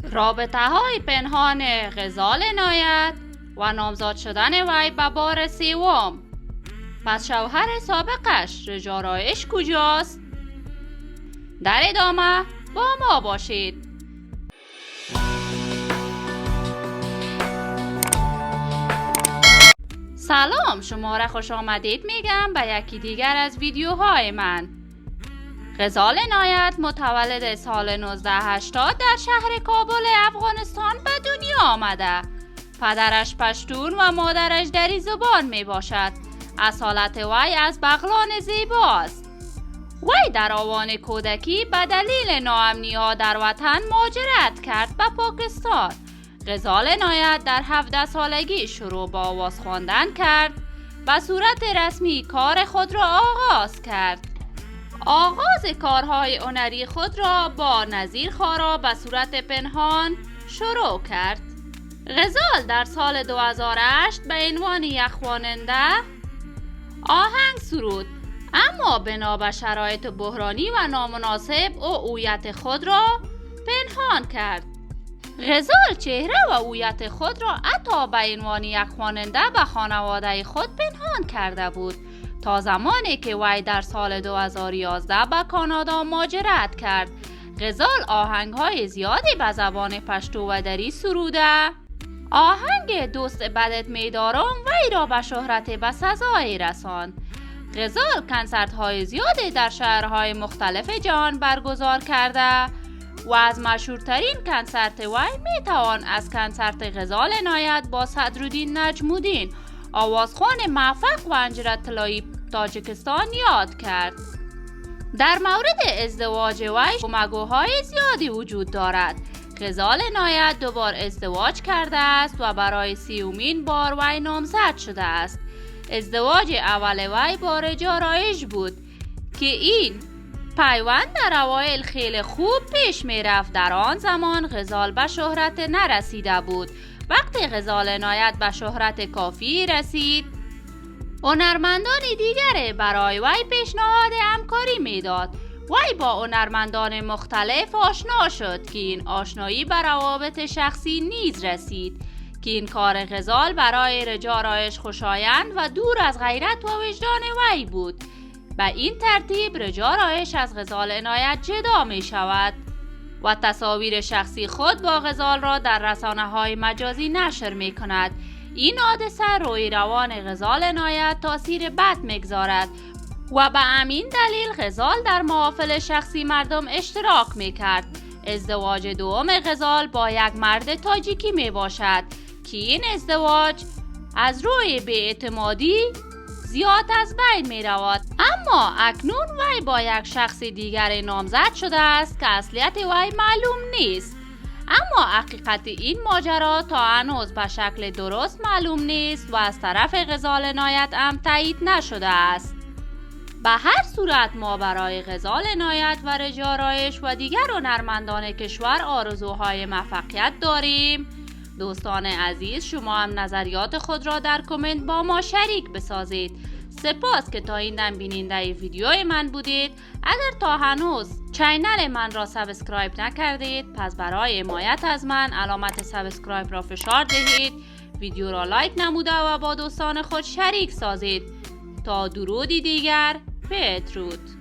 رابطه های پنهان غزال عنایت و نامزد شدن وی به بار سوم. پس شوهر سابقش رجا رایش کجاست؟ در ادامه با ما باشید. سلام، شما را خوش آمدید میگم به یکی دیگر از ویدیوهای من. غزال عنایت متولد سال 1980 در شهر کابل افغانستان به دنیا آمده. پدرش پشتون و مادرش دری زبان می باشد. اصالت وی از بغلان زیباست. وی در آوان کودکی به دلیل ناامنی ها در وطن مهاجرت کرد به پاکستان. غزال عنایت در 17 سالگی شروع به آواز خواندن کرد. به صورت رسمی کار خود را آغاز کرد. آغاز کارهای هنری خود را با نظیر خارا به صورت پنهان شروع کرد. غزال در سال 2008 به عنوان یک خواننده آهنگ سرود، اما بنا به شرایط بحرانی و نامناسب او هویت خود را پنهان کرد. غزال چهره و هویت خود را حتی به عنوان یک خواننده به خانواده خود پنهان کرده بود تا زمانی که وی در سال 2011 به کانادا مهاجرت کرد. غزال آهنگ‌های زیادی به زبان پشتو و دری سروده. آهنگ دوست بدت می‌دارم وی را به شهرت بسزایی رساند. غزال کنسرت‌های زیادی در شهرهای مختلف جهان برگزار کرده و از مشهورترین کنسرت وی میتوان از کنسرت غزال عنایت با صدرالدین نجم‌الدین، آوازخوان موفق و انجیر طلایی تاجیکستان یاد کرد. در مورد ازدواج وی گفتگوهای زیادی وجود دارد. غزال عنایت دوبار ازدواج کرده است و برای 30مین بار وی نامزد شده است. ازدواج اول وی با رجا رایش بود که این پیوند در اوایل خیلی خوب پیش می رفت. در آن زمان غزال به شهرت نرسیده بود. وقتی غزال عنایت به شهرت کافی رسید، هنرمندان دیگری برای وی پیشنهاد همکاری میداد. وی با هنرمندان مختلف آشنا شد که این آشنایی به روابط شخصی نیز رسید که این کار غزال برای رجا رایش خوشایند و دور از غیرت و وجدان وی بود. به این ترتیب رجا رایش از غزال عنایت جدا می شود و تصاویر شخصی خود با غزال را در رسانه‌های مجازی نشر می کند. این حادثه روی روان غزال عنایت تاثیر بد میگذارد و به همین دلیل غزال در محافل شخصی مردم اشتراک می کرد. ازدواج دوم غزال با یک مرد تاجیکی می باشد که این ازدواج از روی بی‌اعتمادی زیاد از بین می رود. اما اکنون وی با یک شخص دیگر نامزد شده است که اصلیت وی معلوم نیست. اما حقیقت این ماجرا تا هنوز به شکل درست معلوم نیست و از طرف غزال عنایت هم تایید نشده است. به هر صورت ما برای غزال عنایت و رجا رایش و دیگر هنرمندان کشور آرزوهای موفقیت داریم. دوستان عزیز، شما هم نظریات خود را در کامنت با ما شریک بسازید. سپاس که تا این دم بیننده ویدیوی من بودید. اگر تا هنوز چینل من را سابسکرایب نکردید، پس برای حمایت از من علامت سابسکرایب را فشار دهید، ویدیو را لایک نموده و با دوستان خود شریک سازید. تا درودی دیگر، بدرود.